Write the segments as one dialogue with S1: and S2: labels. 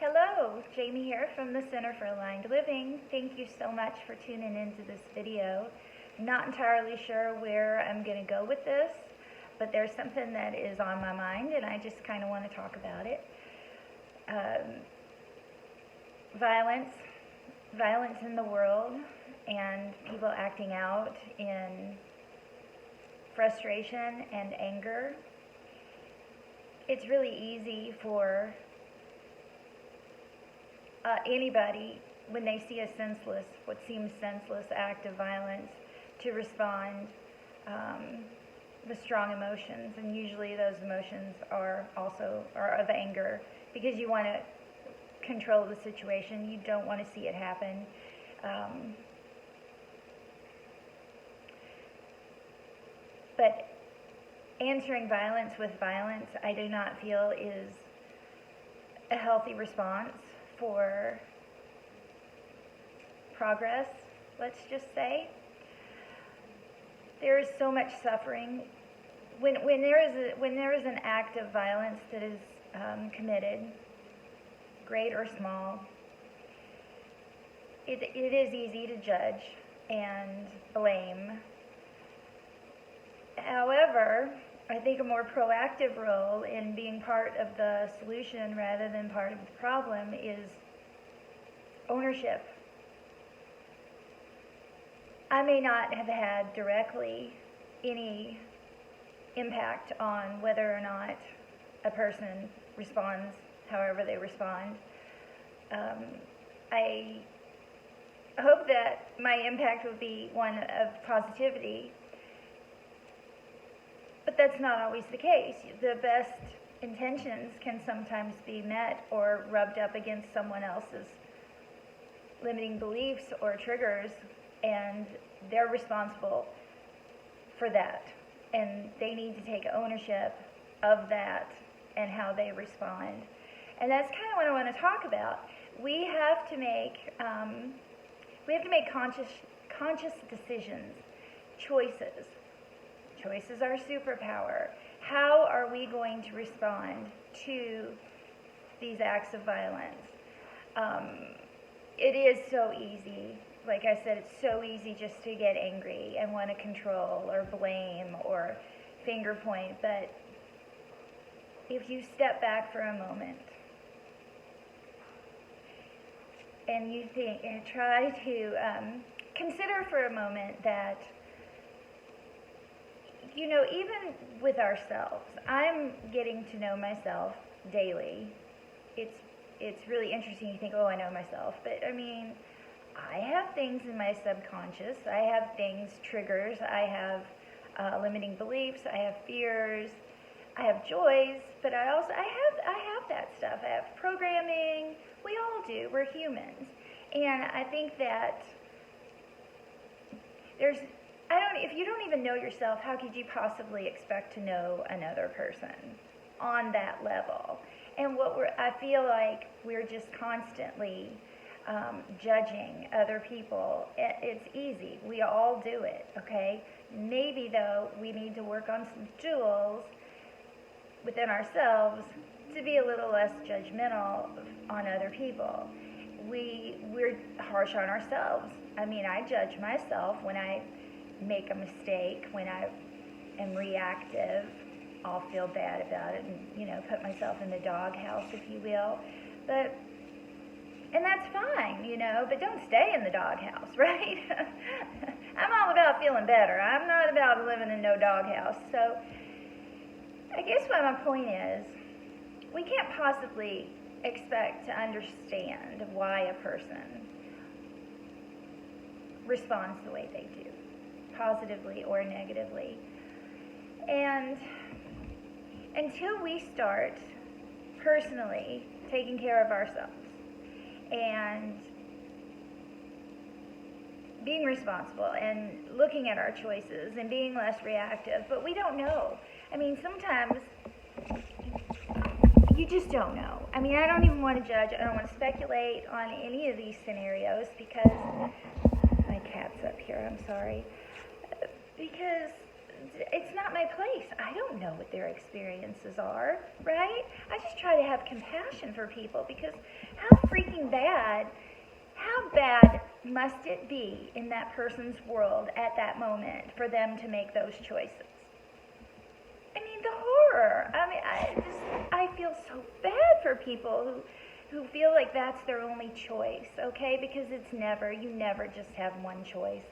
S1: Hello, Jamie here from the Center for Aligned Living. Thank you so much for tuning into this video. Not entirely sure where I'm going to go with this, but there's something that is on my mind and I just kind of want to talk about it. Violence in the world, and people acting out in frustration and anger. It's really easy for anybody, when they see what seems senseless act of violence, to respond with strong emotions, and usually those emotions are of anger, because you want to control the situation. You don't want to see it happen. But answering violence with violence, I do not feel is a healthy response for progress, let's just say. There is so much suffering. When there is an act of violence that is committed, great or small, it is easy to judge and blame. However, I think a more proactive role in being part of the solution rather than part of the problem is ownership. I may not have had directly any impact on whether or not a person responds however they respond. I hope that my impact would be one of positivity, but that's not always the case. The best intentions can sometimes be met or rubbed up against someone else's limiting beliefs or triggers, and they're responsible for that. And they need to take ownership of that and how they respond. And that's kind of what I want to talk about. We have to make conscious decisions, choices. Choice is our superpower. How are we going to respond to these acts of violence? It is so easy. Like I said, it's so easy just to get angry and want to control or blame or finger point. But if you step back for a moment and you think and try to consider for a moment that, even with ourselves, I'm getting to know myself daily. It's really interesting. You think, oh, I know myself. But, I have things in my subconscious. I have things, triggers. I have limiting beliefs. I have fears. I have joys. But I have that stuff. I have programming. We all do. We're humans. And I think that if you don't even know yourself, how could you possibly expect to know another person on that level? And I feel like we're just constantly judging other people. It's easy. We all do it, okay? Maybe, though, we need to work on some tools within ourselves to be a little less judgmental on other people. We're harsh on ourselves. I judge myself when I make a mistake, when I am reactive. I'll feel bad about it and, put myself in the doghouse, if you will. And that's fine, but don't stay in the doghouse, right? I'm all about feeling better. I'm not about living in no doghouse. So I guess what my point is, we can't possibly expect to understand why a person responds the way they do, positively or negatively. And until we start personally taking care of ourselves and being responsible and looking at our choices and being less reactive, but we don't know. Sometimes you just don't know. I don't even want to judge. I don't want to speculate on any of these scenarios because my cat's up here. I'm sorry. Because it's not my place. I don't know what their experiences are, right? I just try to have compassion for people, because how bad must it be in that person's world at that moment for them to make those choices? I mean, the horror. I mean, I feel so bad for people who feel like that's their only choice, okay? Because you never just have one choice.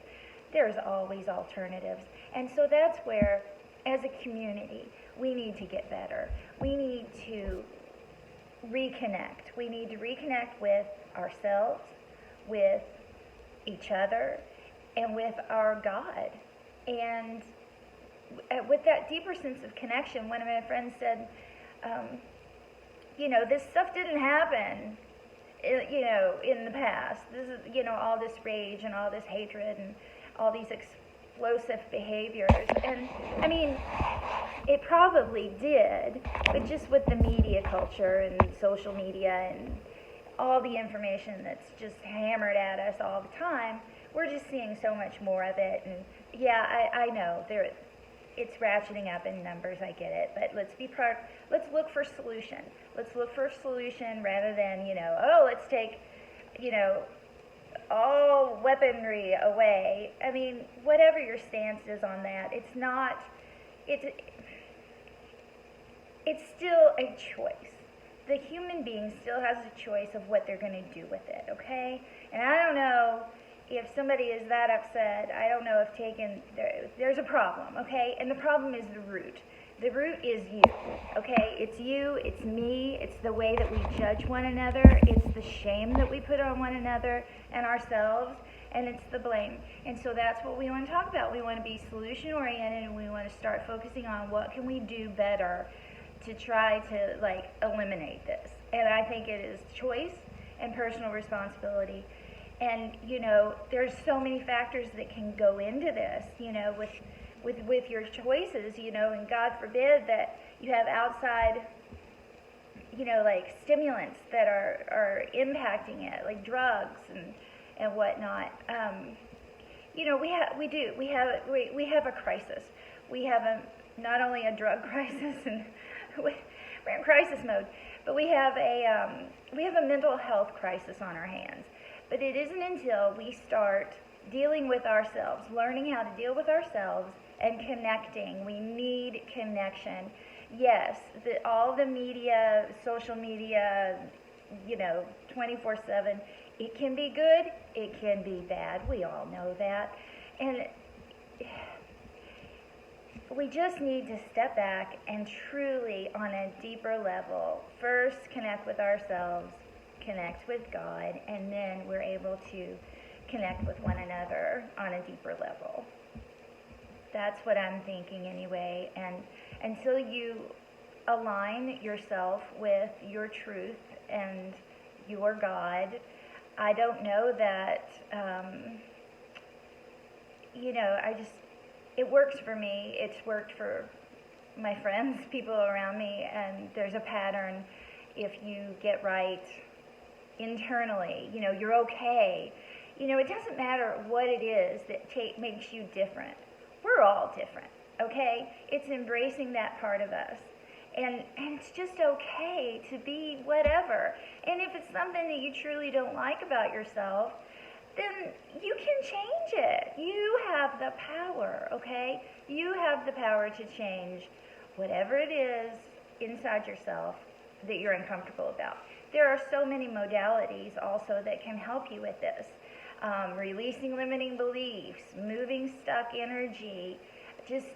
S1: There's always alternatives. And so that's where, as a community, we need to get better. We need to reconnect. We need to reconnect with ourselves, with each other, and with our God. And with that deeper sense of connection, one of my friends said, this stuff didn't happen, in the past. This is, all this rage and all this hatred and all these explosive behaviors. And, I mean, it probably did, but just with the media culture and social media and all the information that's just hammered at us all the time, we're just seeing so much more of it. And, yeah, I know, it's ratcheting up in numbers, I get it, but let's look for solution. Let's look for a solution rather than, let's take, all weaponry away. I mean, whatever your stance is on that, it's still a choice. The human being still has a choice of what they're going to do with it, okay? And I don't know if somebody is that upset. I don't know if there's a problem, okay? And the problem is the root. The root is you, okay? It's you, it's me, it's the way that we judge one another, it's the shame that we put on one another and ourselves, and it's the blame. And so that's what we want to talk about. We want to be solution-oriented, and we want to start focusing on what can we do better to try to, eliminate this. And I think it is choice and personal responsibility. And, there's so many factors that can go into this, with your choices, and God forbid that you have outside, stimulants that are impacting it, like drugs and whatnot. We have a crisis. We have not only a drug crisis, and we're in crisis mode, but we have a mental health crisis on our hands. But it isn't until we start dealing with ourselves, learning how to deal with ourselves, and connecting. We need connection. Yes, all the media, social media, 24/7, it can be good, it can be bad. We all know that. And we just need to step back and truly, on a deeper level, first connect with ourselves, connect with God, and then we're able to connect with one another on a deeper level. That's what I'm thinking anyway. And until you align yourself with your truth and your God, I don't know that, it works for me. It's worked for my friends, people around me, and there's a pattern. If you get right internally, you're okay. It doesn't matter what it is that makes you different. We're all different, okay? It's embracing that part of us. And it's just okay to be whatever. And if it's something that you truly don't like about yourself, then you can change it. You have the power, okay? You have the power to change whatever it is inside yourself that you're uncomfortable about. There are so many modalities also that can help you with this. Releasing limiting beliefs, moving stuck energy, just,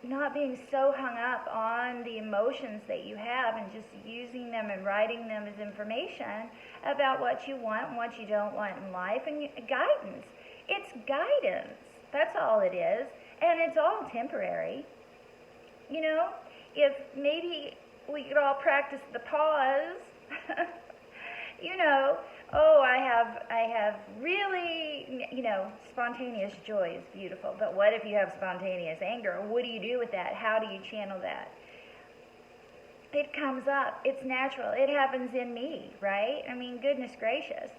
S1: not being so hung up on the emotions that you have and just using them and writing them as information about what you want and what you don't want in life, and guidance. It's guidance. That's all it is. And it's all temporary. If maybe we could all practice the pause, I have really, spontaneous joy is beautiful, but what if you have spontaneous anger? What do you do with that? How do you channel that? It comes up. It's natural. It happens in me, right? I mean, goodness gracious.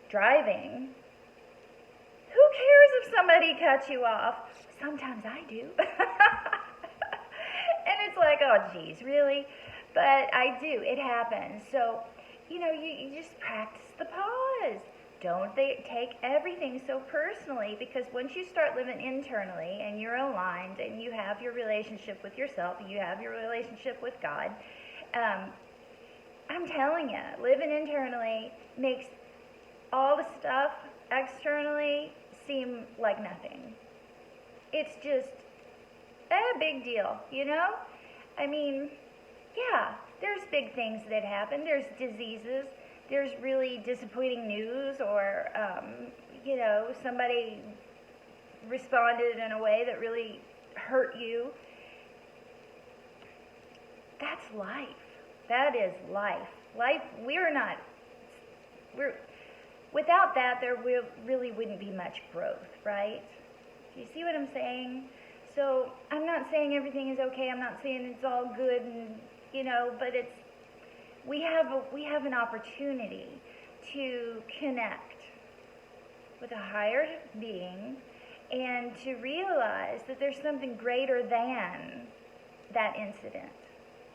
S1: Driving, Who cares if somebody cuts you off? Sometimes I do. And it's like, oh, geez, really? But I do. It happens. So, you just practice the pause. Don't take everything so personally, because once you start living internally and you're aligned and you have your relationship with yourself, you have your relationship with God, I'm telling you, living internally makes all the stuff externally seem like nothing. It's just a big deal, I mean, yeah, there's big things that happen. There's diseases. There's really disappointing news, or, somebody responded in a way that really hurt you. That's life. That is life. Life, without that, there really wouldn't be much growth, right? Do you see what I'm saying? So I'm not saying everything is okay. I'm not saying it's all good, and but we have an opportunity to connect with a higher being and to realize that there's something greater than that incident.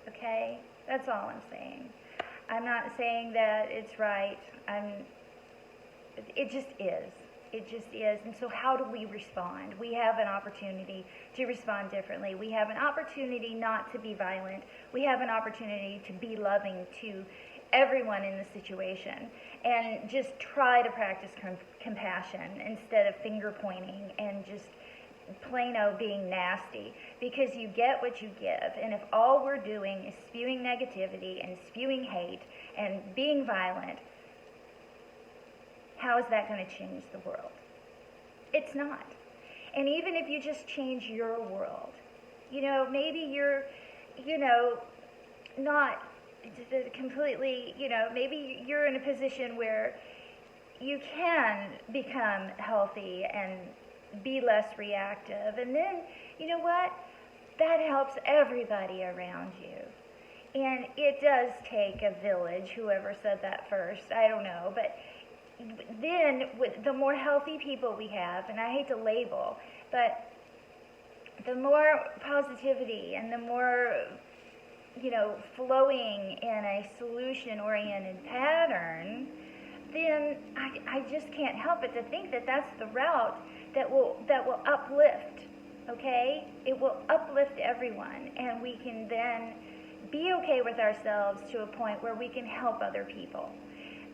S1: Okay? That's all I'm saying. I'm not saying that it's right. It just is. It just is. And so how do we respond? We have an opportunity to respond differently. We have an opportunity not to be violent. We have an opportunity to be loving to everyone in the situation, and just try to practice compassion instead of finger pointing and just plain old being nasty, because you get what you give. And if all we're doing is spewing negativity and spewing hate and being violent, how is that going to change the world? It's not. And even if you just change your world, maybe you're, not completely, maybe you're in a position where you can become healthy and be less reactive. And then, you know what? That helps everybody around you. And it does take a village, whoever said that first, I don't know, but then with the more healthy people we have, and I hate to label, but the more positivity and the more, flowing in a solution-oriented pattern, then I just can't help but to think that that's the route that will uplift, okay? It will uplift everyone, and we can then be okay with ourselves to a point where we can help other people.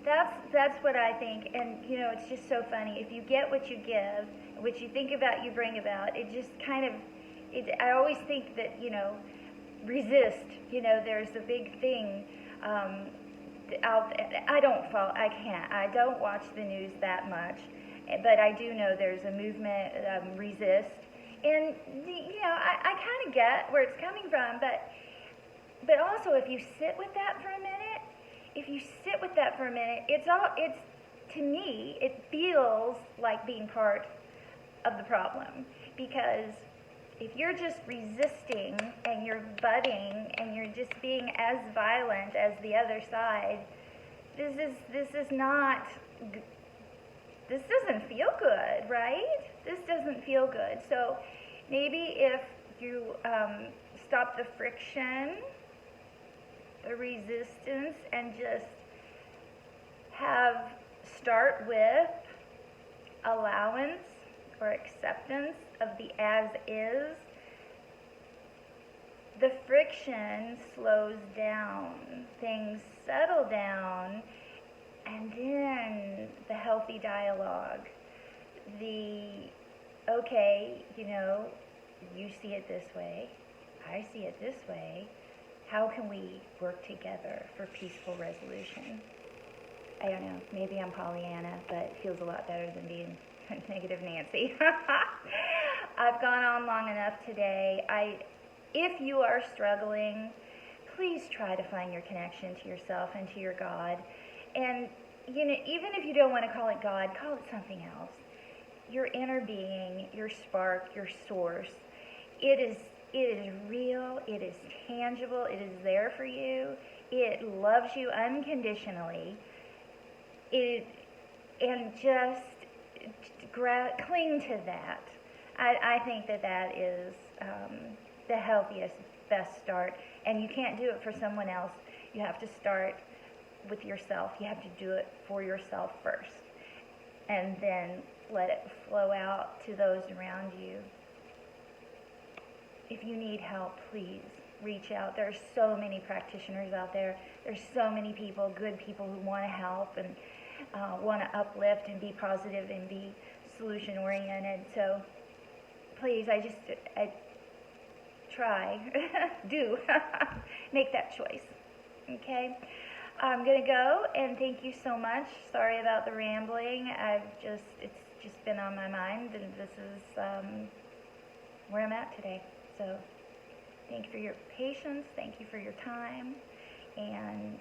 S1: That's what I think. And it's just so funny. If you get what you give, what you think about, you bring about. It just kind of, I always think that, resist. There's a big thing out there. I don't watch the news that much, but I do know there's a movement, resist. And I kind of get where it's coming from, but also if you sit with that for a minute, to me, it feels like being part of the problem. Because if you're just resisting and you're butting and you're just being as violent as the other side, this doesn't feel good, right? This doesn't feel good. So maybe if you stop the friction, the resistance, and just start with allowance or acceptance of the as is, the friction slows down, things settle down, and then the healthy dialogue, okay, you see it this way, I see it this way, how can we work together for peaceful resolution? I don't know, maybe I'm Pollyanna, but it feels a lot better than being negative Nancy. I've gone on long enough today. If you are struggling, please try to find your connection to yourself and to your God. And even if you don't want to call it God, call it something else. Your inner being, your spark, your source. It is real, it is tangible, it is there for you, it loves you unconditionally, and just cling to that. I think that is the healthiest, best start. And you can't do it for someone else. You have to start with yourself. You have to do it for yourself first. And then let it flow out to those around you. If you need help, please reach out. There are so many practitioners out there. There's so many people, good people who want to help and want to uplift and be positive and be solution oriented. So please, I try, do make that choice. Okay, I'm gonna go, and thank you so much. Sorry about the rambling. It's just been on my mind, and this is where I'm at today. So thank you for your patience. Thank you for your time, and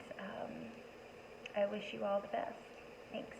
S1: I wish you all the best. Thanks.